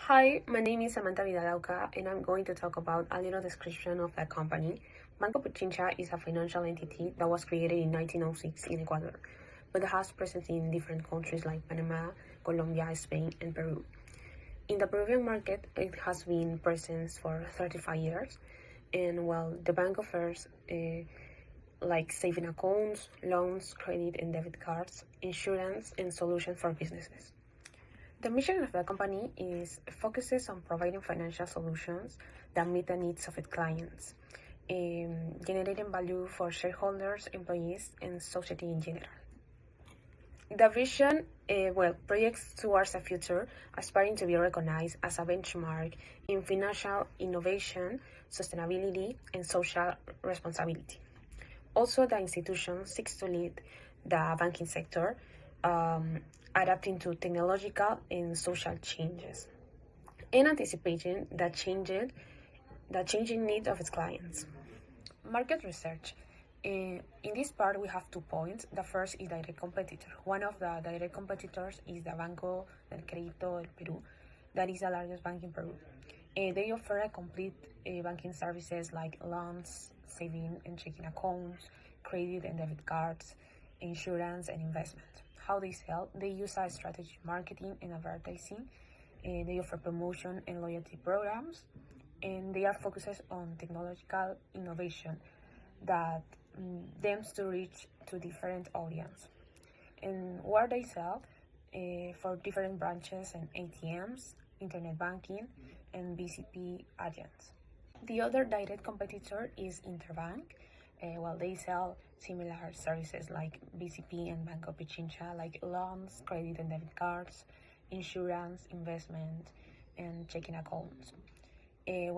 Hi, my name is Samantha Vidalauca, and I'm going to talk about a little description of the company. Banco Pichincha is a financial entity that was created in 1906 in Ecuador, but has presence in different countries like Panama, Colombia, Spain, and Peru. In the Peruvian market, it has been present for 35 years, and the bank offers like saving accounts, loans, credit and debit cards, insurance, and solutions for businesses. The mission of the company focuses on providing financial solutions that meet the needs of its clients, generating value for shareholders, employees, and society in general. The vision projects towards a future aspiring to be recognized as a benchmark in financial innovation, sustainability, and social responsibility. Also, the institution seeks to lead the banking sector, adapting to technological and social changes, and anticipating the changing needs of its clients. Market research. In this part, we have 2 points. The first is direct competitor. One of the direct competitors is the Banco del Crédito del Perú, that is the largest bank in Peru. They offer a complete banking services like loans, saving and checking accounts, credit and debit cards, insurance, and investment. How they sell? They use a strategic marketing and advertising. They offer promotion and loyalty programs, and they are focused on technological innovation that aims to reach to different audience. And where they sell for different branches and ATMs, internet banking, and BCP agents. The other direct competitor is Interbank. They sell similar services like BCP and Banco Pichincha, like loans, credit and debit cards, insurance, investment, and checking accounts. They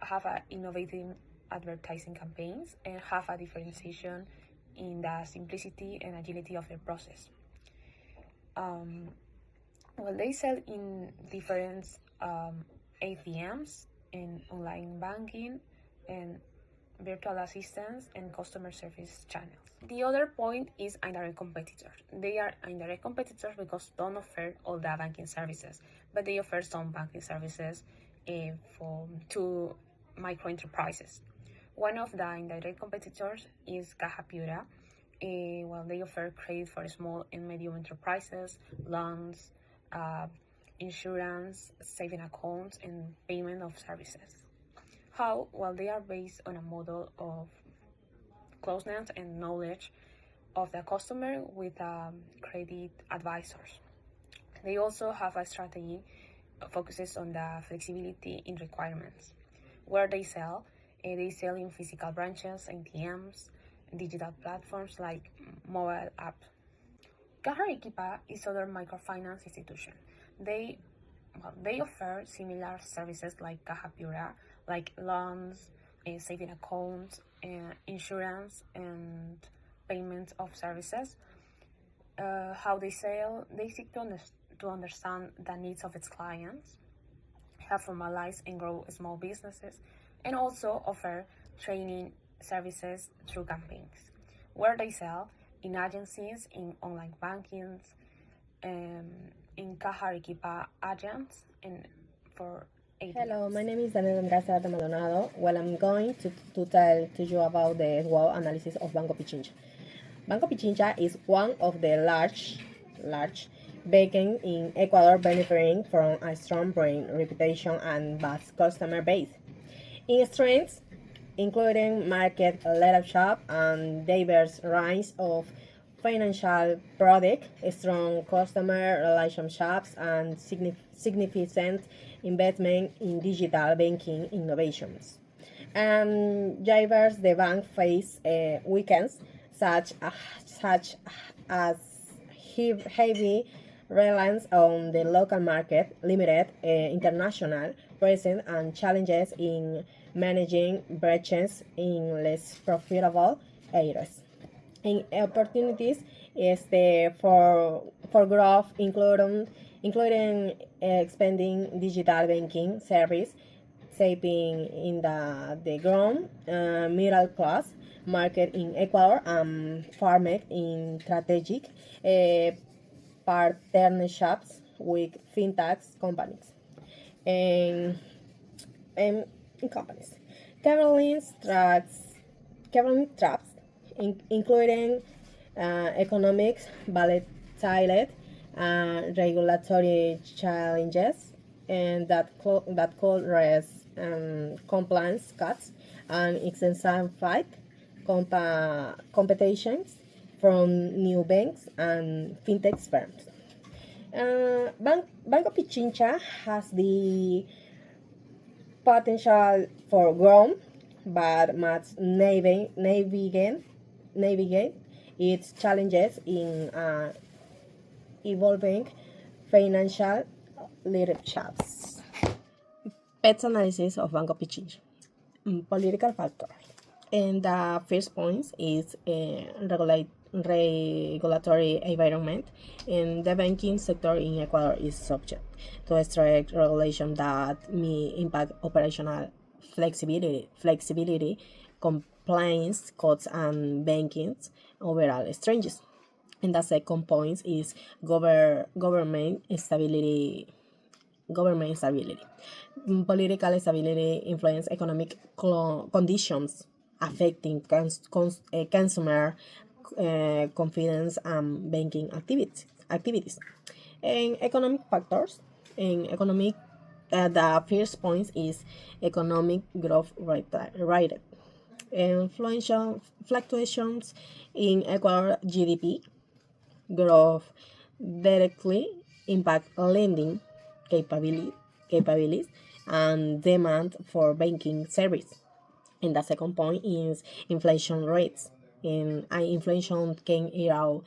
have innovative advertising campaigns and have a differentiation in the simplicity and agility of their process. They sell in different ATMs, in online banking, and virtual assistants and customer service channels. The other point is indirect competitors. They are indirect competitors because don't offer all the banking services, but they offer some banking services to micro enterprises. One of the indirect competitors is Caja Piura. They offer credit for small and medium enterprises, loans, insurance, saving accounts, and payment of services. How? They are based on a model of closeness and knowledge of the customer with credit advisors. They also have a strategy that focuses on the flexibility in requirements. Where they sell in physical branches, ATMs, digital platforms like mobile apps. Caja Arequipa is other microfinance institution. They offer similar services like Caja Piura, like loans, saving accounts, insurance, and payment of services. How they sell? They seek to understand the needs of its clients, have formalized and grow small businesses, and also offer training services through campaigns. Where they sell? In agencies, in online bankings, in Caja Arequipa agents, and for ATMs. Hello, my name is Daniel Andrade Maldonado. I'm going to tell to you about the SWOT analysis of Banco Pichincha. Banco Pichincha is one of the large banks in Ecuador, benefiting from a strong brand reputation and vast customer base. In strengths, including market leadership and diverse range of financial products, strong customer relationships, and significant investment in digital banking innovations. And drivers the bank face weekends such as heavy reliance on the local market, limited international presence, and challenges in managing branches in less profitable areas. And opportunities is for growth, including expanding digital banking service, shaping in the grown middle class market in Ecuador, and farming in strategic partnerships with fintech companies and, and companies. Caroline traps, including economics, volatile, regulatory challenges, and that could raise compliance cuts and intensified competitions from new banks and fintech firms. Banco Pichincha has the potential for growth, but must navigate its challenges in evolving financial leaderships. Pets analysis of Banco Pichincha. Political factors. And the first point is regulatory environment. And the banking sector in Ecuador is subject to strict regulation that may impact operational flexibility, compliance, costs, and banking's overall strengths. And the second point is government stability. Political stability influence economic conditions affecting consumer confidence and banking activities. And economic factors. The first point is economic growth rate. Influential fluctuations in Ecuador GDP growth directly impact lending capabilities and demand for banking service. And the second point is inflation rates. And inflation can erode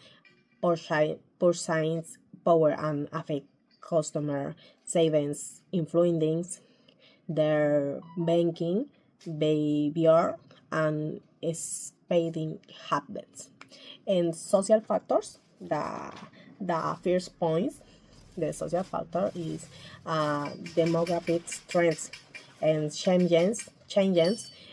purchasing power and affect customer savings, influencing their banking behavior and spending habits. And social factors, the first point, the social factor is demographic trends and changes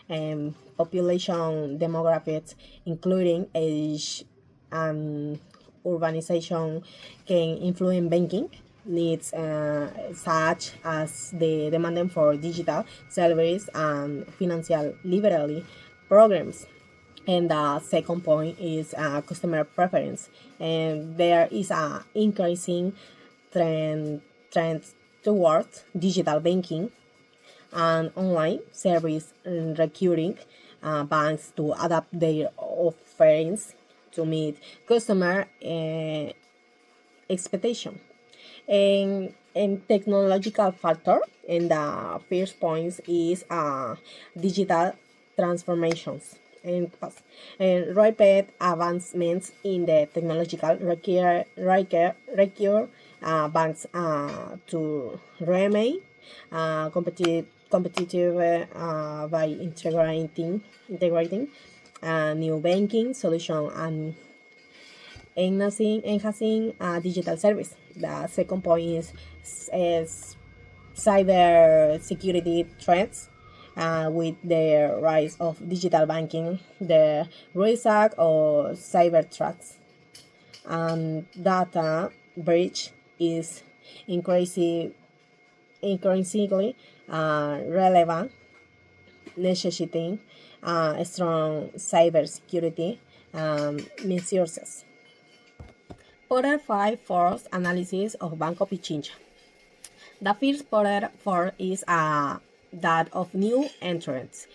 and population demographics, including age and urbanization, can influence banking needs, such as the demand for digital services and financial literacy programs. And the second point is customer preference, and there is a increasing trend towards digital banking and online service, requiring banks to adapt their offerings to meet customer expectation. And technological factor, and the first point is digital transformations and rapid advancements in the technological require banks to remain competitive by integrating new banking solution and enhancing digital service. The second point is cyber security threats. With the rise of digital banking, the risk of cyber threats and data breach is increasingly relevant, necessitating strong cybersecurity measures. Porter 5 force analysis of Banco Pichincha. The first Porter 4 is that of new entrants,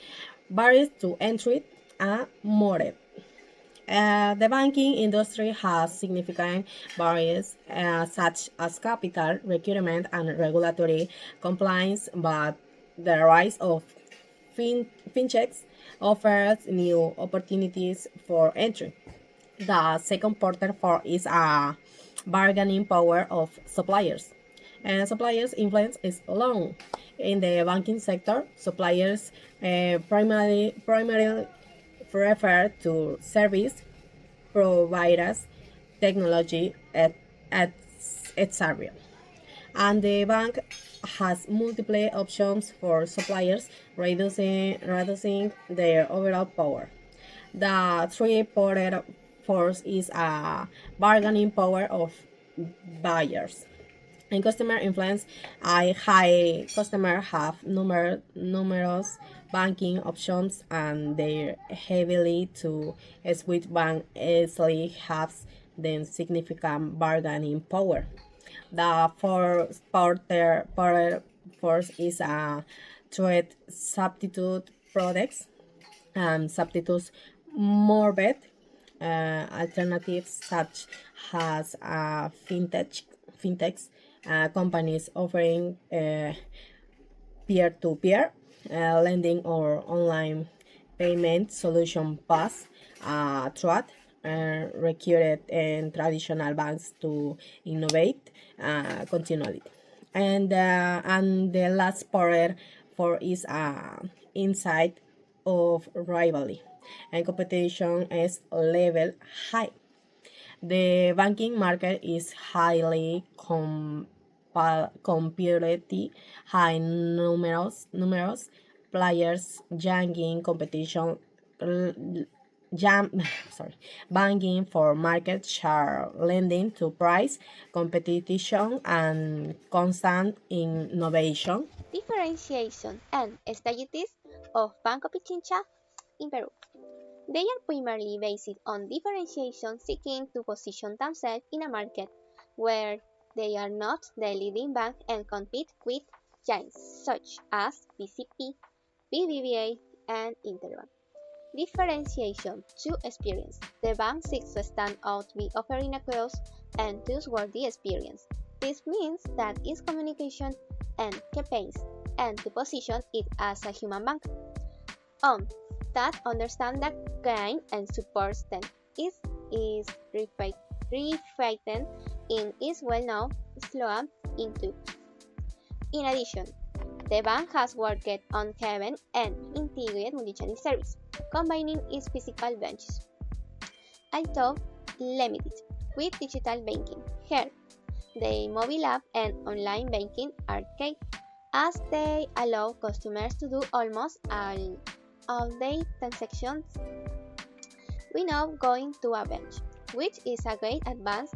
barriers to entry are moderate. The banking industry has significant barriers such as capital requirement and regulatory compliance, but the rise of fintechs offers new opportunities for entry. The second Porter 4 is a bargaining power of suppliers. And suppliers' influence is long. In the banking sector, suppliers primarily refer to service providers, technology, etc. And the bank has multiple options for suppliers, reducing their overall power. The three-ported force is a bargaining power of buyers. In customer influence, high customer have numerous banking options, and their heavily to switch bank easily has then significant bargaining power. The force is a trade substitute products and substitutes morbid alternatives such as fintechs companies offering peer-to-peer lending or online payment solution pass throughout recruited in traditional banks to innovate continually. And the last part for is inside of rivalry and competition is level high. The banking market is highly competitive, high numerous players, janking competition, jam, sorry, banking for market share, lending to price, competition, and constant innovation. Differentiation and strategies of Banco Pichincha in Peru. They are primarily based on differentiation, seeking to position themselves in a market where they are not the leading bank and compete with giants such as BCP, BBVA, and Interbank. Differentiation to experience. The bank seeks to stand out by offering a close and trustworthy experience. This means that its communication and campaigns and to position it as a human bank that understands the client and supports them. Is reflected in its well-known slogan "Include". In addition, the bank has worked on having an integrated multi-channel service, combining its physical branches, although limited, with digital banking. Here, the mobile app and online banking are key, as they allow customers to do almost all their transactions without going to a branch, which is a great advance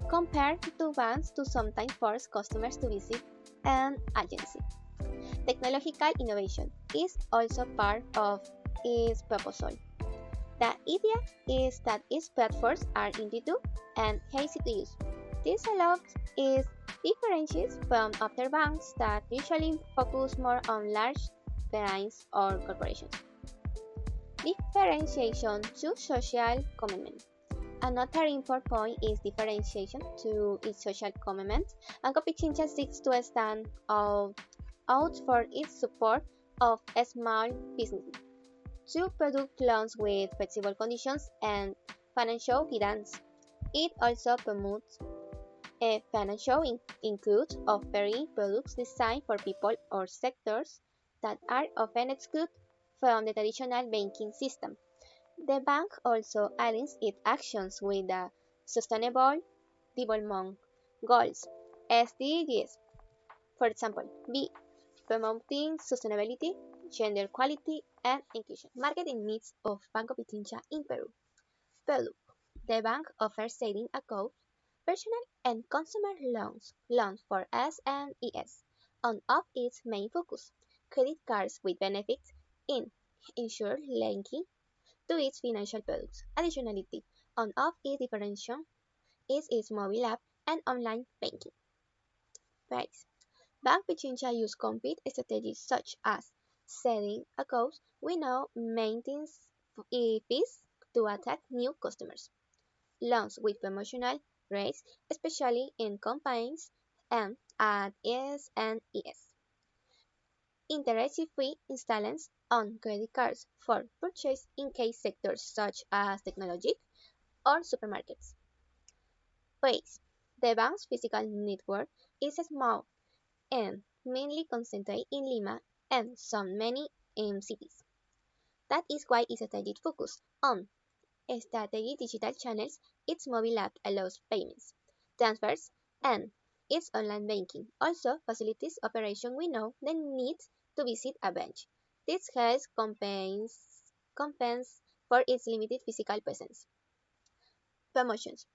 compared to banks to sometimes force customers to visit an agency. Technological innovation is also part of its proposal. The idea is that its platforms are intuitive and easy to use. This allows its differentiates from other banks that usually focus more on large clients or corporations. Differentiation to social commitment. Another important point is differentiation to its social commitment. Banco Pichincha seeks to stand out for its support of small businesses, to product loans with flexible conditions and financial guidance. It also promotes a financial include offering products designed for people or sectors that are often excluded from the traditional banking system. The bank also aligns its actions with the Sustainable Development Goals (SDGs). For example, B. Promoting sustainability, gender equality, and inclusion. Marketing needs of Banco Pichincha in Peru. Product. The bank offers saving accounts, personal and consumer loans for SMEs, one of its main focus. Credit cards with benefits in insured linking to its financial products. Additionally, one of its differentiation is its mobile app and online banking. Price. Bank Pichincha use compete strategies such as selling accounts with no maintenance fees to attract new customers. Loans with promotional rates, especially in campaigns and at SNES. Interest-free installments on credit cards for purchase in key sectors such as technology or supermarkets. Base. The bank's physical network is small and mainly concentrated in Lima and some many cities. That is why its strategic focus on strategic digital channels. Its mobile app allows payments, transfers, and its online banking also facilitates operation without the need to visit a branch. This helps compense for its limited physical presence. Promotions.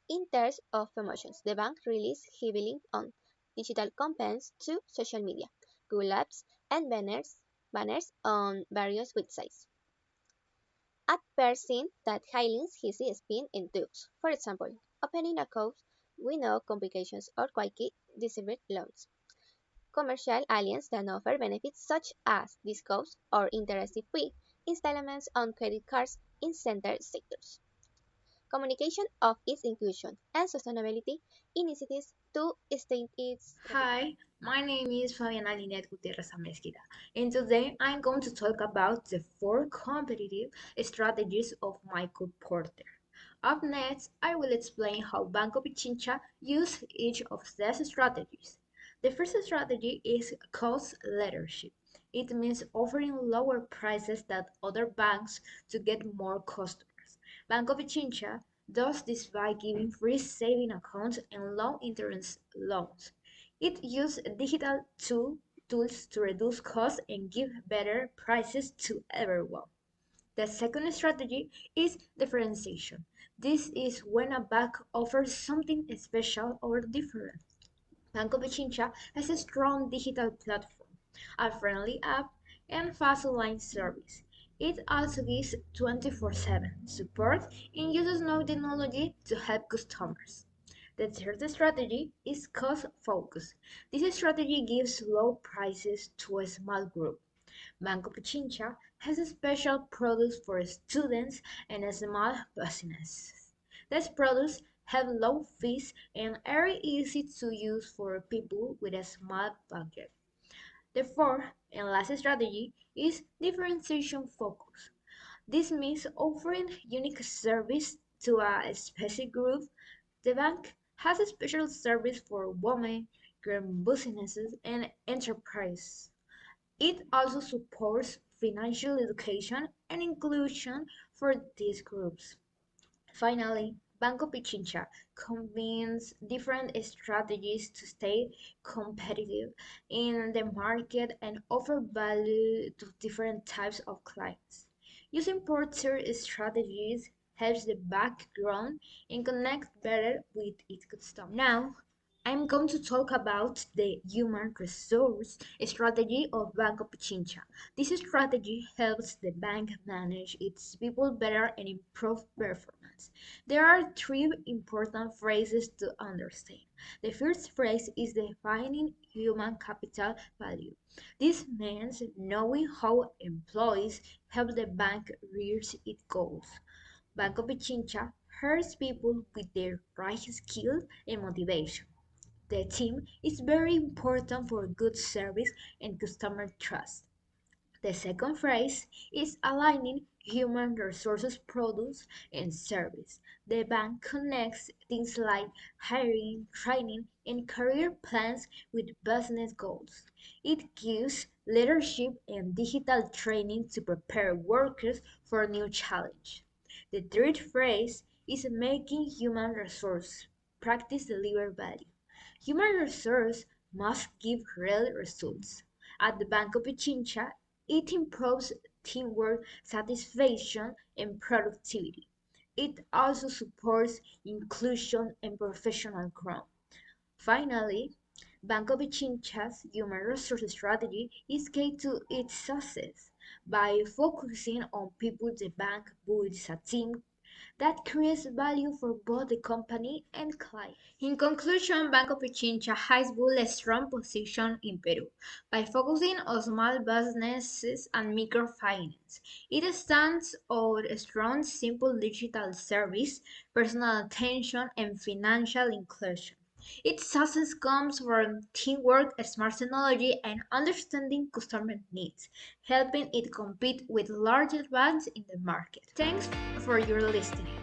In terms of promotions, the bank relies heavily on digital campaigns to social media, Google Apps, and banners on various websites. At first seen that highlights easy spin in tools. For example, opening a account with no complications or quickly distribute loans. Commercial aliens that offer benefits such as discounts or interest-free installments on credit cards in certain sectors. Communication of its inclusion and sustainability initiatives to state its Hi, my name is Fabiana Linet Gutierrez Amezquita, and today I'm going to talk about the four competitive strategies of Michael Porter. Up next, I will explain how Banco Pichincha uses each of these strategies. The first strategy is cost leadership. It means offering lower prices than other banks to get more customers. Banco Pichincha does this by giving free saving accounts and low interest loans. It uses digital tools to reduce costs and give better prices to everyone. The second strategy is differentiation. This is when a bank offers something special or different. Banco Pichincha has a strong digital platform, a friendly app, and fast online service. It also gives 24/7 support and uses no technology to help customers. The third strategy is cost focus. This strategy gives low prices to a small group. Banco Pichincha has a special products for students and small businesses. These products have low fees and are easy to use for people with a small budget. The fourth and last strategy is differentiation focus. This means offering unique service to a specific group. The bank has a special service for women, green businesses, and enterprises. It also supports financial education and inclusion for these groups. Finally, Banco Pichincha combines different strategies to stay competitive in the market and offer value to different types of clients. Using porter strategies helps the bank grow and connect better with its customers. Now, I'm going to talk about the human resource strategy of Banco Pichincha. This strategy helps the bank manage its people better and improve performance. There are three important phrases to understand. The first phrase is defining human capital value. This means knowing how employees help the bank reach its goals. Banco Pichincha hires people with their right skills and motivation. The team is very important for good service and customer trust. The second phrase is aligning human resources products and service. The bank connects things like hiring, training, and career plans with business goals. It gives leadership and digital training to prepare workers for new challenge. The third phrase is making human resource practice deliver value. Human resource must give real results. At the Banco Pichincha, it improves teamwork, satisfaction, and productivity. It also supports inclusion and professional growth. Finally, Banco Pichincha's human resource strategy is key to its success. By focusing on people, the bank builds a team that creates value for both the company and client. In conclusion, Banco Pichincha has built a strong position in Peru by focusing on small businesses and microfinance. It stands out a strong, simple digital service, personal attention, and financial inclusion. Its success comes from teamwork, smart technology, and understanding customer needs, helping it compete with larger banks in the market. Thanks for your listening.